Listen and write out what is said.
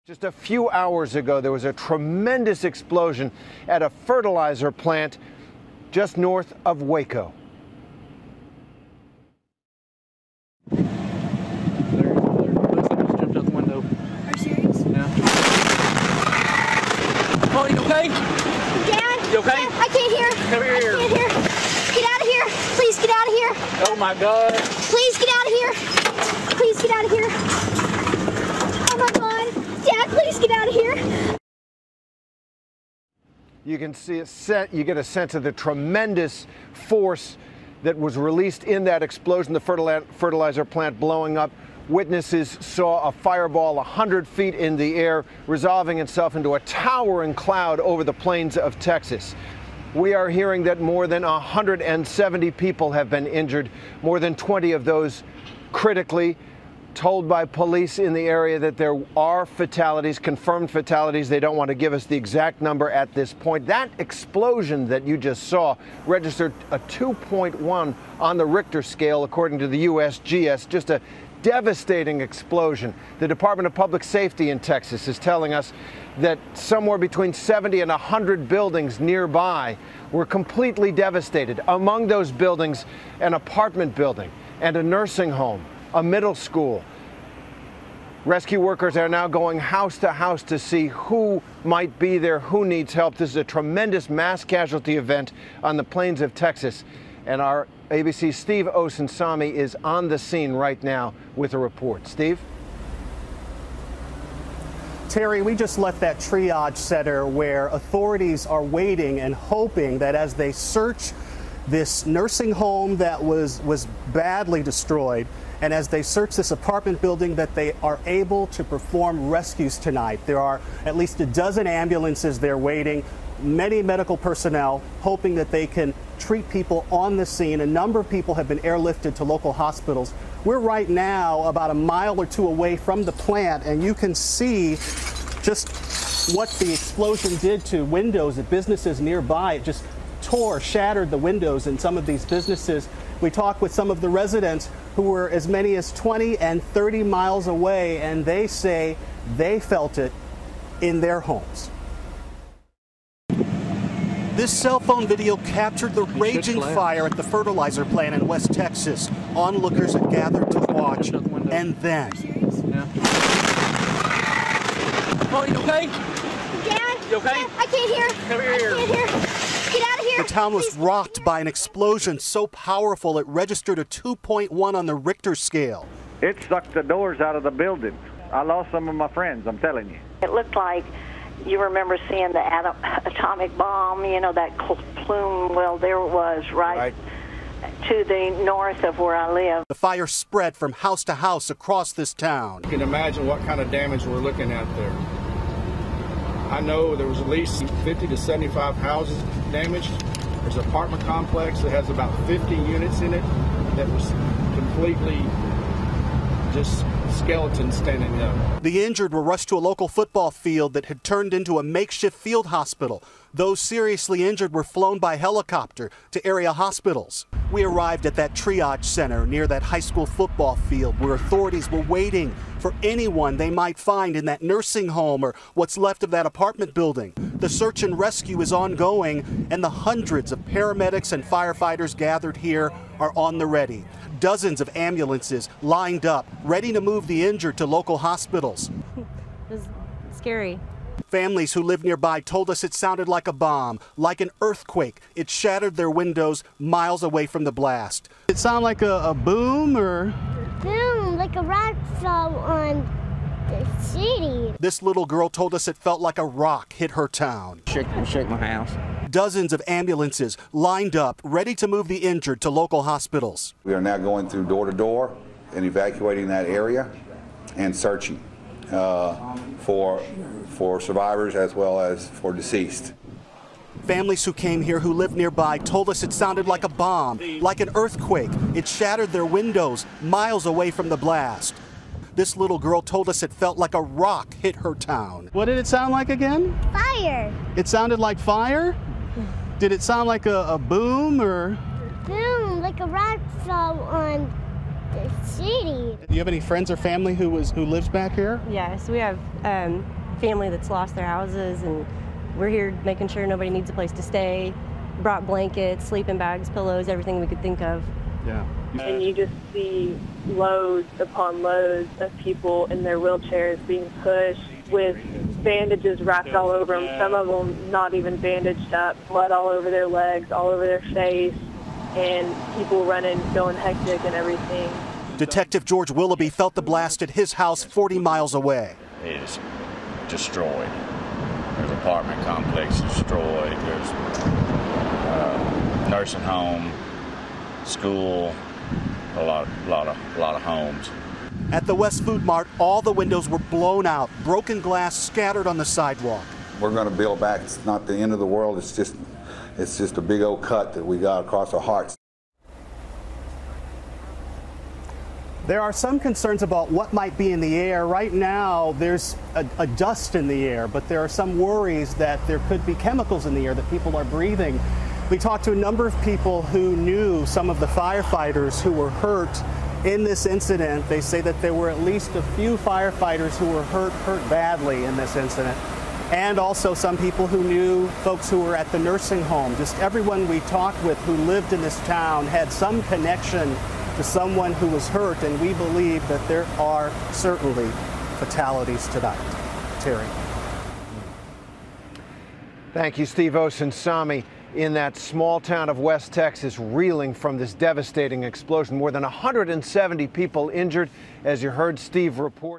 Just a few hours ago, there was a tremendous explosion at a fertilizer plant just north of Waco. There. Looks like it just jumped out the window. Are you serious? Yeah. Oh, you okay? Dad? You okay? Dad, I can't hear. Come here. I can't hear. Get out of here. Please get out of here. Oh my God. Please get out of here. Please get out of here. Oh my God. Dad, please get out of here. You can see you get a sense of the tremendous force that was released in that explosion, the fertilizer plant blowing up. Witnesses saw a fireball 100 feet in the air, resolving itself into a towering cloud over the plains of Texas. We are hearing that more than 170 people have been injured, more than 20 of those critically. Told by police in the area that there are fatalities, confirmed fatalities. They don't want to give us the exact number at this point. That explosion that you just saw registered a 2.1 on the Richter scale, according to the USGS. Just a devastating explosion. The Department of Public Safety in Texas is telling us that somewhere between 70 and 100 buildings nearby were completely devastated. Among those buildings, an apartment building and a nursing home, a middle school. Rescue workers are now going house to house to see who might be there, who needs help. This is a tremendous mass casualty event on the plains of Texas. And our ABC's Steve Osunsami is on the scene right now with a report. Steve? Terry, we just left that triage center where authorities are waiting and hoping that as they search this nursing home that was badly destroyed, and as they search this apartment building, that they are able to perform rescues tonight. There are at least a dozen ambulances there waiting, many medical personnel hoping that they can treat people on the scene. A number of people have been airlifted to local hospitals. We're right now about a mile or two away from the plant, and you can see just what the explosion did to windows at businesses nearby. It just shattered the windows in some of these businesses. We talked with some of the residents who were as many as 20 and 30 miles away, and they say they felt it in their homes. This cell phone video captured the raging fire at the fertilizer plant in West Texas. Onlookers had gathered to watch, and then... Yeah. Oh, you okay? Dad? You okay? Dad, I can't hear. Come here. I can't hear. Get out of here. The town was rocked by an explosion so powerful it registered a 2.1 on the Richter scale. It sucked the doors out of the building. I lost some of my friends, I'm telling you. It looked like you remember seeing the atomic bomb, you know, that plume. Well, there it was right to the north of where I live. The fire spread from house to house across this town. You can imagine what kind of damage we're looking at there. I know there was at least 50 to 75 houses damaged. There's an apartment complex that has about 50 units in it that was completely just skeletons standing up. The injured were rushed to a local football field that had turned into a makeshift field hospital. Those seriously injured were flown by helicopter to area hospitals. We arrived at that triage center near that high school football field where authorities were waiting for anyone they might find in that nursing home or what's left of that apartment building. The search and rescue is ongoing, and the hundreds of paramedics and firefighters gathered here are on the ready. Dozens of ambulances lined up, ready to move the injured to local hospitals. It was scary. Families who live nearby told us it sounded like a bomb, like an earthquake. It shattered their windows miles away from the blast. It sounded like a boom or? Boom, like a rock fell on the city. This little girl told us it felt like a rock hit her town. Shake my house. Dozens of ambulances lined up, ready to move the injured to local hospitals. We are now going through door to door and evacuating that area and searching for survivors as well as for deceased. Families who came here who live nearby told us it sounded like a bomb, like an earthquake. It shattered their windows miles away from the blast. This little girl told us it felt like a rock hit her town. What did it sound like again? Fire. It sounded like fire? Did it sound like a boom or? Boom, like a rock fell on the city. Do you have any friends or family who lives back here? Yes, we have family that's lost their houses, and we're here making sure nobody needs a place to stay. Brought blankets, sleeping bags, pillows, everything we could think of. Yeah. And you just see loads upon loads of people in their wheelchairs being pushed with bandages wrapped all over them, some of them not even bandaged up, blood all over their legs, all over their face, and people running, going hectic and everything. Detective George Willoughby felt the blast at his house 40 miles away. It is destroyed. There's apartment complex destroyed. There's nursing home, school, a lot of homes. At the West Food Mart, all the windows were blown out, broken glass scattered on the sidewalk. We're going to build back. It's not the end of the world. It's just a big old cut that we got across our hearts. There are some concerns about what might be in the air. Right now, there's a dust in the air, but there are some worries that there could be chemicals in the air that people are breathing. We talked to a number of people who knew some of the firefighters who were hurt in this incident. They say that there were at least a few firefighters who were hurt badly in this incident. And also some people who knew folks who were at the nursing home. Just everyone we talked with who lived in this town had some connection to someone who was hurt, and we believe that there are certainly fatalities tonight. Terry. Thank you, Steve Osunsami. In that small town of West Texas, reeling from this devastating explosion. More than 170 people injured, as you heard Steve report.